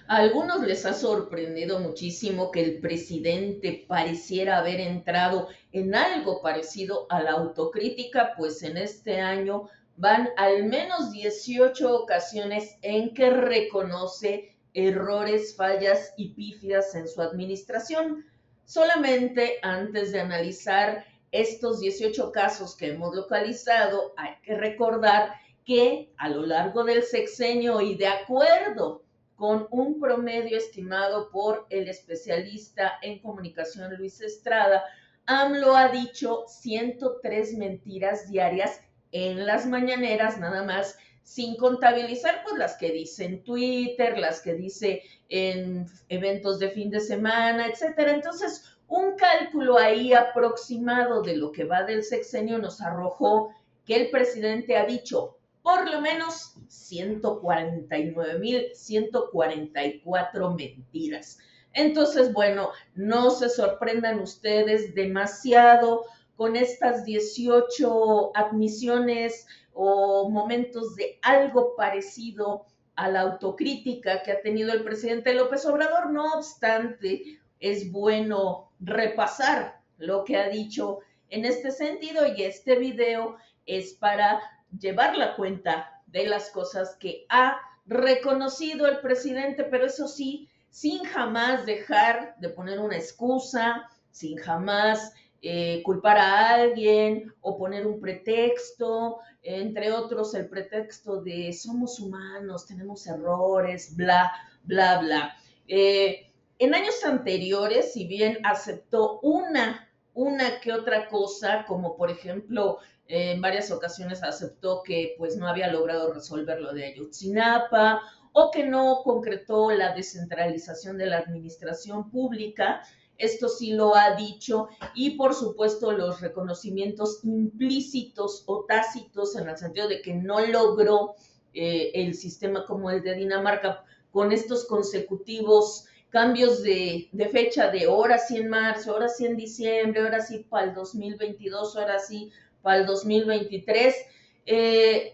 A algunos les ha sorprendido muchísimo que el presidente pareciera haber entrado en algo parecido a la autocrítica, pues en este año van al menos 18 ocasiones en que reconoce errores, fallas y pifias en su administración. Solamente antes de analizar estos 18 casos que hemos localizado, hay que recordar que a lo largo del sexenio y de acuerdo con un promedio estimado por el especialista en comunicación Luis Estrada, AMLO ha dicho 103 mentiras diarias en las mañaneras, nada más, sin contabilizar pues las que dice en Twitter, las que dice en eventos de fin de semana, etcétera. Entonces, un cálculo ahí aproximado de lo que va del sexenio nos arrojó que el presidente ha dicho por lo menos 149,144 mentiras. Entonces, bueno, no se sorprendan ustedes demasiado con estas 18 admisiones o momentos de algo parecido a la autocrítica que ha tenido el presidente López Obrador. No obstante, es bueno repasar lo que ha dicho en este sentido y este video es para llevar la cuenta de las cosas que ha reconocido el presidente, pero eso sí, sin jamás dejar de poner una excusa, sin jamás culpar a alguien o poner un pretexto, entre otros el pretexto de somos humanos, tenemos errores, bla, bla, bla. En años anteriores, si bien aceptó una que otra cosa, como por ejemplo en varias ocasiones aceptó que pues no había logrado resolver lo de Ayotzinapa o que no concretó la descentralización de la administración pública. Esto sí lo ha dicho y por supuesto los reconocimientos implícitos o tácitos en el sentido de que no logró el sistema como el de Dinamarca con estos consecutivos cambios de fecha de ahora sí en marzo, ahora sí en diciembre, ahora sí para el 2022, ahora sí para el 2023,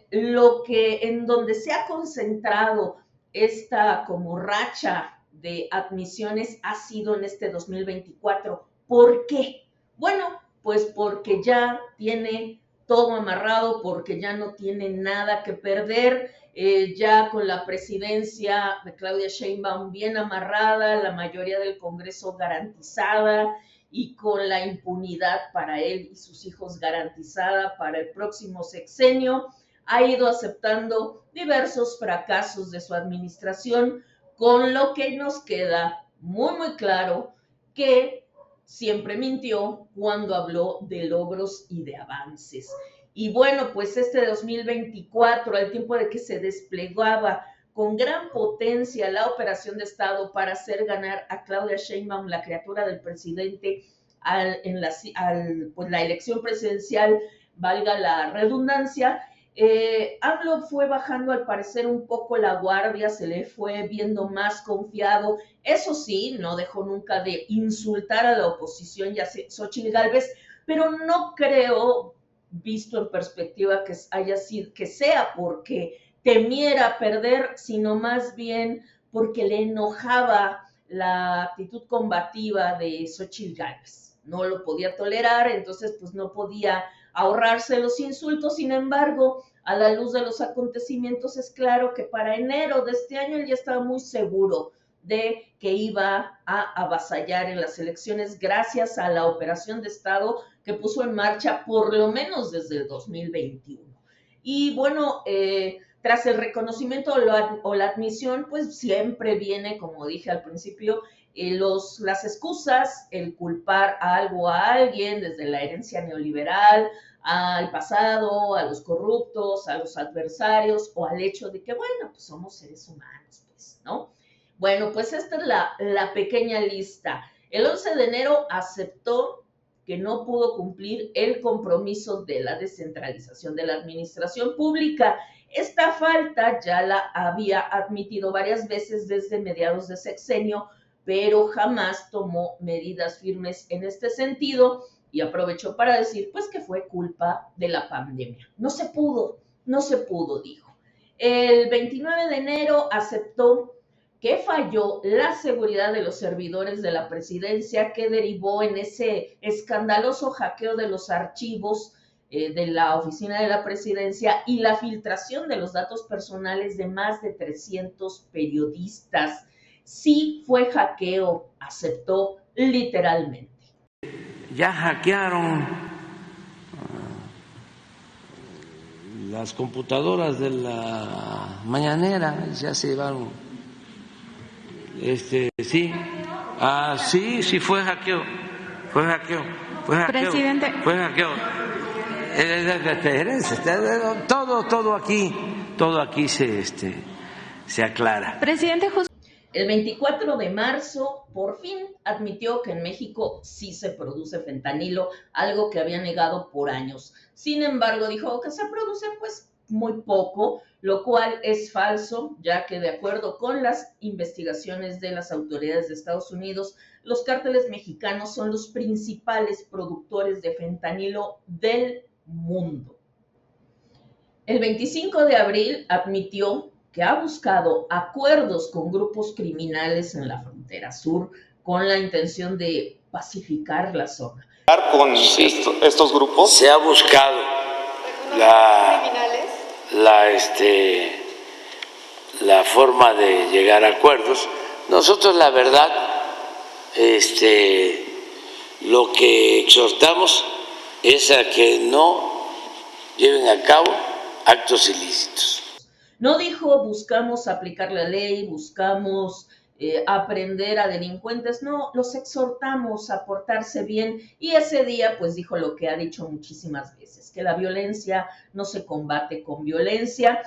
lo que en donde se ha concentrado esta como racha de admisiones ha sido en este 2024. ¿Por qué? Bueno, pues porque ya tiene todo amarrado, porque ya no tiene nada que perder, ya con la presidencia de Claudia Sheinbaum bien amarrada, la mayoría del Congreso garantizada, y con la impunidad para él y sus hijos garantizada para el próximo sexenio, ha ido aceptando diversos fracasos de su administración, con lo que nos queda muy, muy claro que siempre mintió cuando habló de logros y de avances. Y bueno, pues este 2024, al tiempo de que se desplegaba con gran potencia la operación de Estado para hacer ganar a Claudia Sheinbaum, la criatura del presidente, pues la elección presidencial, valga la redundancia, AMLO fue bajando al parecer un poco la guardia, se le fue viendo más confiado. Eso sí, no dejó nunca de insultar a la oposición y a Xochitl Gálvez, pero no creo, visto en perspectiva, que haya sido, que sea porque temiera perder, sino más bien porque le enojaba la actitud combativa de Xochitl Gálvez. No lo podía tolerar, entonces pues no podía ahorrarse los insultos. Sin embargo, a la luz de los acontecimientos es claro que para enero de este año él ya estaba muy seguro de que iba a avasallar en las elecciones gracias a la operación de Estado que puso en marcha por lo menos desde el 2021. Y bueno, tras el reconocimiento o la admisión, pues siempre viene, como dije al principio, las excusas, el culpar a algo a alguien, desde la herencia neoliberal, al pasado, a los corruptos, a los adversarios, o al hecho de que, bueno, pues somos seres humanos, pues, ¿no? Bueno, pues esta es la pequeña lista. El 11 de enero aceptó que no pudo cumplir el compromiso de la descentralización de la administración pública. Esta falta ya la había admitido varias veces desde mediados de sexenio, pero jamás tomó medidas firmes en este sentido y aprovechó para decir pues que fue culpa de la pandemia. No se pudo, dijo. El 29 de enero aceptó que falló la seguridad de los servidores de la presidencia, que derivó en ese escandaloso hackeo de los archivos de la oficina de la presidencia y la filtración de los datos personales de más de 300 periodistas. Sí fue hackeo, aceptó literalmente. Ya hackearon las computadoras de la mañanera, ya se llevaron. Sí, sí fue hackeo, Presidente. Fue hackeo. Todo aquí se aclara. Presidente, el 24 de marzo, por fin admitió que en México sí se produce fentanilo, algo que había negado por años. Sin embargo, dijo que se produce pues muy poco, lo cual es falso, ya que de acuerdo con las investigaciones de las autoridades de Estados Unidos, los cárteles mexicanos son los principales productores de fentanilo del mundo. El 25 de abril admitió que ha buscado acuerdos con grupos criminales en la frontera sur con la intención de pacificar la zona. ¿Con estos grupos? Se ha buscado la forma de llegar a acuerdos. Nosotros, la verdad, lo que exhortamos es a que no lleven a cabo actos ilícitos. No dijo buscamos aplicar la ley, buscamos aprender a delincuentes, no, los exhortamos a portarse bien y ese día pues dijo lo que ha dicho muchísimas veces, que la violencia no se combate con violencia.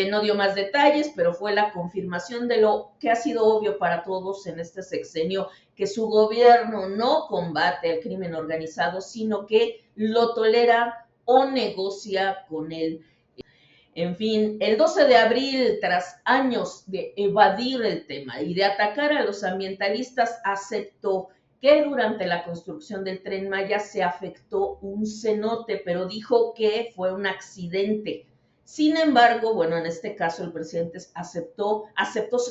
No dio más detalles, pero fue la confirmación de lo que ha sido obvio para todos en este sexenio, que su gobierno no combate el crimen organizado, sino que lo tolera o negocia con él. En fin, el 12 de abril, tras años de evadir el tema y de atacar a los ambientalistas, aceptó que durante la construcción del Tren Maya se afectó un cenote, pero dijo que fue un accidente. Sin embargo, bueno, en este caso el presidente aceptó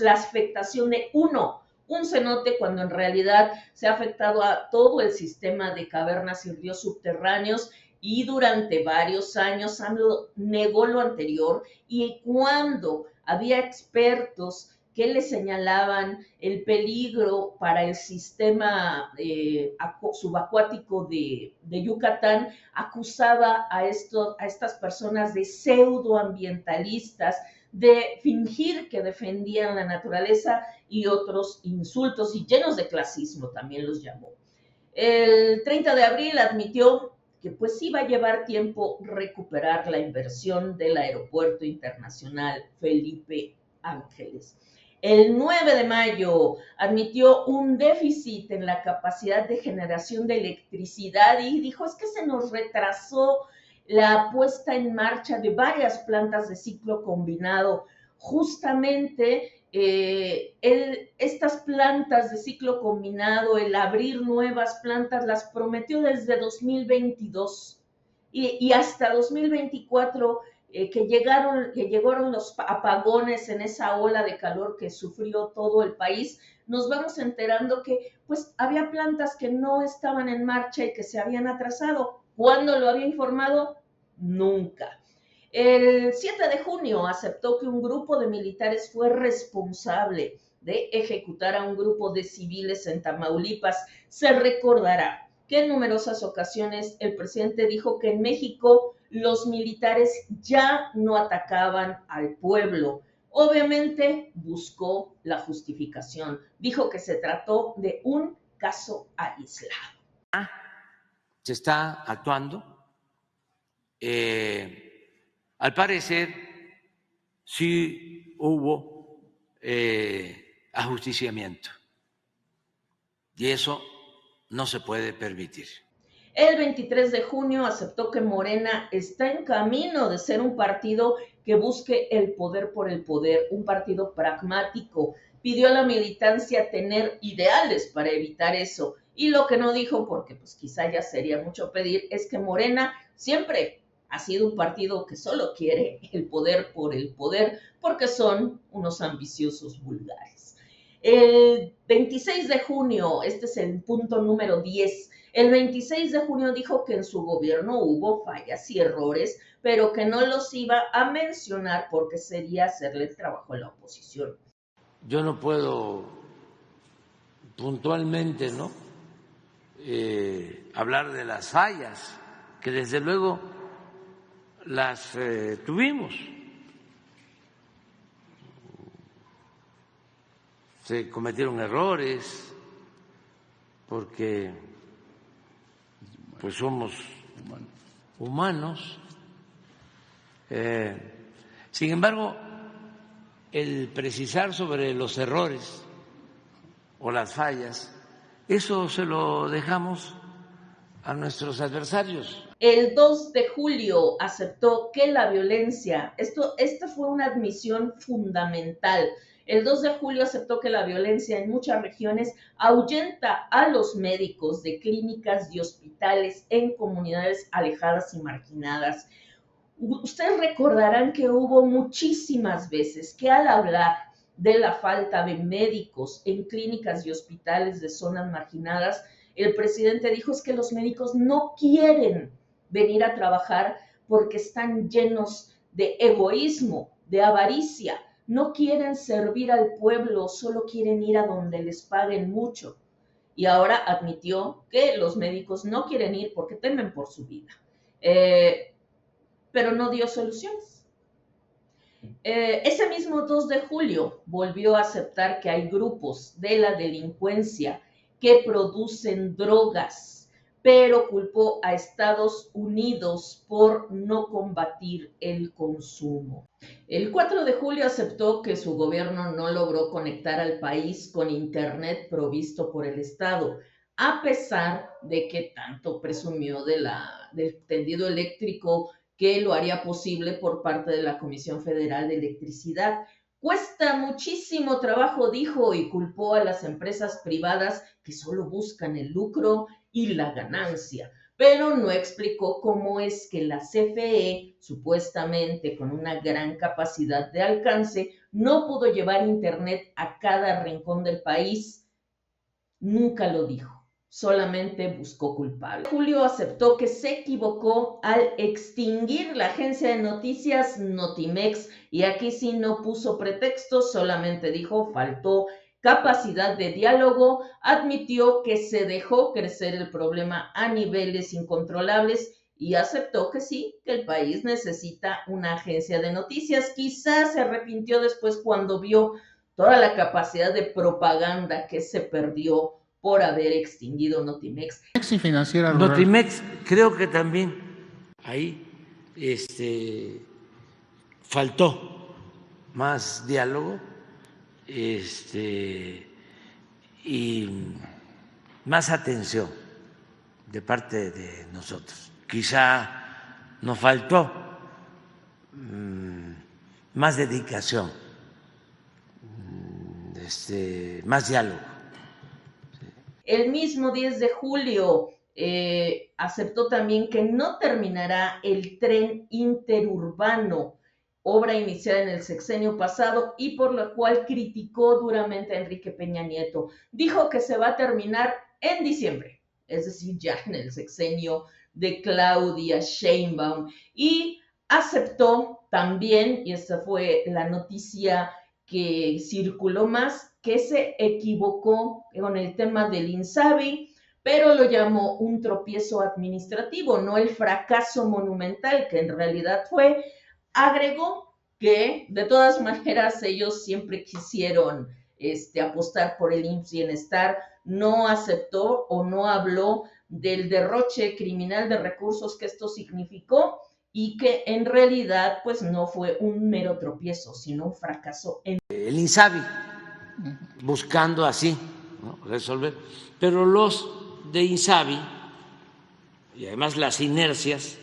la afectación de un cenote, cuando en realidad se ha afectado a todo el sistema de cavernas y ríos subterráneos, y durante varios años AMLO negó lo anterior, y cuando había expertos que le señalaban el peligro para el sistema subacuático de Yucatán, acusaba a estas personas de pseudoambientalistas, de fingir que defendían la naturaleza y otros insultos, y llenos de clasismo también los llamó. El 30 de abril admitió que pues sí va a llevar tiempo recuperar la inversión del Aeropuerto Internacional Felipe Ángeles. El 9 de mayo admitió un déficit en la capacidad de generación de electricidad y dijo, es que se nos retrasó la puesta en marcha de varias plantas de ciclo combinado. Justamente estas plantas de ciclo combinado, el abrir nuevas plantas, las prometió desde 2022 y hasta 2024 que llegaron los apagones en esa ola de calor que sufrió todo el país, nos vamos enterando que pues había plantas que no estaban en marcha y que se habían atrasado. ¿Cuándo lo había informado? Nunca. El 7 de junio aceptó que un grupo de militares fue responsable de ejecutar a un grupo de civiles en Tamaulipas. Se recordará que en numerosas ocasiones el presidente dijo que en México los militares ya no atacaban al pueblo. Obviamente buscó la justificación. Dijo que se trató de un caso aislado. Se está actuando. Al parecer, sí hubo ajusticiamiento y eso no se puede permitir. El 23 de junio aceptó que Morena está en camino de ser un partido que busque el poder por el poder, un partido pragmático. Pidió a la militancia tener ideales para evitar eso. Y lo que no dijo, porque pues quizá ya sería mucho pedir, es que Morena siempre ha sido un partido que solo quiere el poder por el poder, porque son unos ambiciosos vulgares. El 26 de junio, este es el punto número 10, el 26 de junio dijo que en su gobierno hubo fallas y errores, pero que no los iba a mencionar porque sería hacerle el trabajo a la oposición. Yo no puedo puntualmente, ¿no?, hablar de las fallas, que desde luego las tuvimos. Se cometieron errores porque pues somos humanos. Sin embargo, el precisar sobre los errores o las fallas, eso se lo dejamos a nuestros adversarios. El 2 de julio aceptó que la violencia, esta fue una admisión fundamental. El 2 de julio aceptó que la violencia en muchas regiones ahuyenta a los médicos de clínicas y hospitales en comunidades alejadas y marginadas. Ustedes recordarán que hubo muchísimas veces que al hablar de la falta de médicos en clínicas y hospitales de zonas marginadas, el presidente dijo es que los médicos no quieren venir a trabajar porque están llenos de egoísmo, de avaricia, no quieren servir al pueblo, solo quieren ir a donde les paguen mucho. Y ahora admitió que los médicos no quieren ir porque temen por su vida. Pero no dio soluciones. Ese mismo 2 de julio volvió a aceptar que hay grupos de la delincuencia que producen drogas, pero culpó a Estados Unidos por no combatir el consumo. El 4 de julio aceptó que su gobierno no logró conectar al país con internet provisto por el Estado, a pesar de que tanto presumió del tendido eléctrico que lo haría posible por parte de la Comisión Federal de Electricidad. Cuesta muchísimo trabajo, dijo, y culpó a las empresas privadas que solo buscan el lucro y la ganancia, pero no explicó cómo es que la CFE, supuestamente con una gran capacidad de alcance, no pudo llevar internet a cada rincón del país. Nunca lo dijo. Solamente buscó culpable. Julio aceptó que se equivocó al extinguir la agencia de noticias Notimex y aquí sí no puso pretextos, solamente dijo faltó capacidad de diálogo, admitió que se dejó crecer el problema a niveles incontrolables y aceptó que sí, que el país necesita una agencia de noticias. Quizás se arrepintió después cuando vio toda la capacidad de propaganda que se perdió por haber extinguido Notimex. Notimex, creo que también ahí faltó más diálogo y más atención de parte de nosotros. Quizá nos faltó más dedicación, más diálogo. El mismo 10 de julio aceptó también que no terminará el tren interurbano, obra iniciada en el sexenio pasado y por la cual criticó duramente a Enrique Peña Nieto. Dijo que se va a terminar en diciembre, es decir, ya en el sexenio de Claudia Sheinbaum. Y aceptó también, y esta fue la noticia que circuló más, que se equivocó con el tema del INSABI, pero lo llamó un tropiezo administrativo, no el fracaso monumental que en realidad fue. Agregó que de todas maneras ellos siempre quisieron apostar por el IMSS Bienestar, no aceptó o no habló del derroche criminal de recursos que esto significó y que en realidad pues no fue un mero tropiezo, sino un fracaso. El INSABI, buscando así, ¿no?, resolver, pero los de INSABI y además las inercias,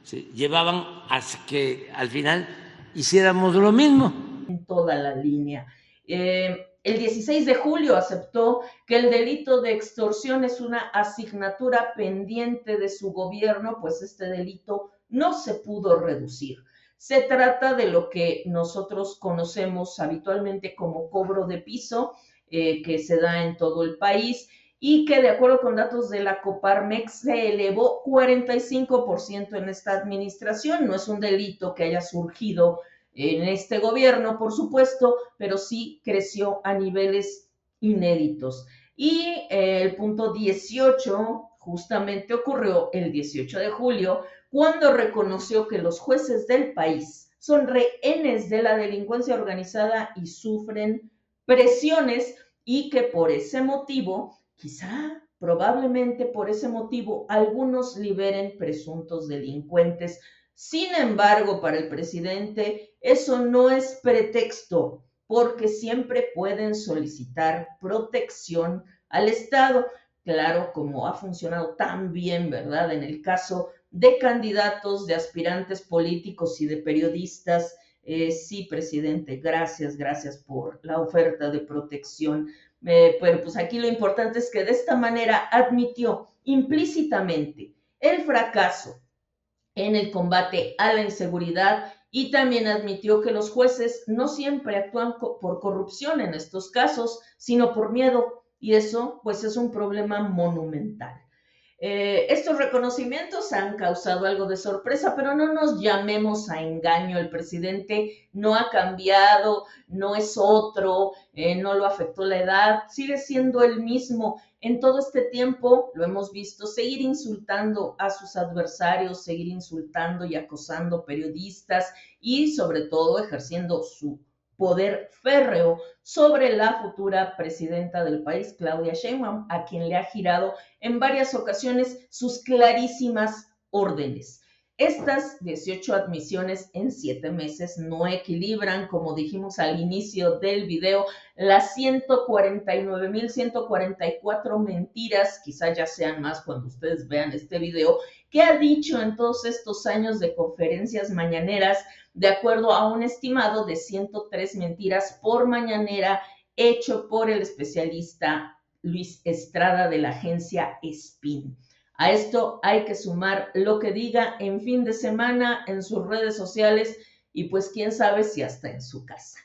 ¿sí?, llevaban a que al final hiciéramos lo mismo. En toda la línea. El 16 de julio aceptó que el delito de extorsión es una asignatura pendiente de su gobierno, pues este delito no se pudo reducir. Se trata de lo que nosotros conocemos habitualmente como cobro de piso. que se da en todo el país y que de acuerdo con datos de la Coparmex se elevó 45% en esta administración. No es un delito que haya surgido en este gobierno, por supuesto, pero sí creció a niveles inéditos. Y el punto 18 justamente ocurrió el 18 de julio, cuando reconoció que los jueces del país son rehenes de la delincuencia organizada y sufren presiones y que por ese motivo, quizá, probablemente por ese motivo, algunos liberen presuntos delincuentes. Sin embargo, para el presidente, eso no es pretexto, porque siempre pueden solicitar protección al Estado. Claro, como ha funcionado tan bien, ¿verdad? En el caso de candidatos, de aspirantes políticos y de periodistas. Sí, presidente, gracias por la oferta de protección. Pero pues aquí lo importante es que de esta manera admitió implícitamente el fracaso en el combate a la inseguridad y también admitió que los jueces no siempre actúan por corrupción en estos casos, sino por miedo, y eso pues es un problema monumental. Estos reconocimientos han causado algo de sorpresa, pero no nos llamemos a engaño. El presidente no ha cambiado, no es otro, no lo afectó la edad, sigue siendo el mismo. En todo este tiempo lo hemos visto seguir insultando a sus adversarios, seguir insultando y acosando periodistas y sobre todo ejerciendo su poder férreo sobre la futura presidenta del país, Claudia Sheinbaum, a quien le ha girado en varias ocasiones sus clarísimas órdenes. Estas 18 admisiones en 7 meses no equilibran, como dijimos al inicio del video, las 149,144 mentiras, quizá ya sean más cuando ustedes vean este video, que ha dicho en todos estos años de conferencias mañaneras, de acuerdo a un estimado de 103 mentiras por mañanera hecho por el especialista Luis Estrada de la agencia SPIN. A esto hay que sumar lo que diga en fin de semana en sus redes sociales y pues quién sabe si hasta en su casa.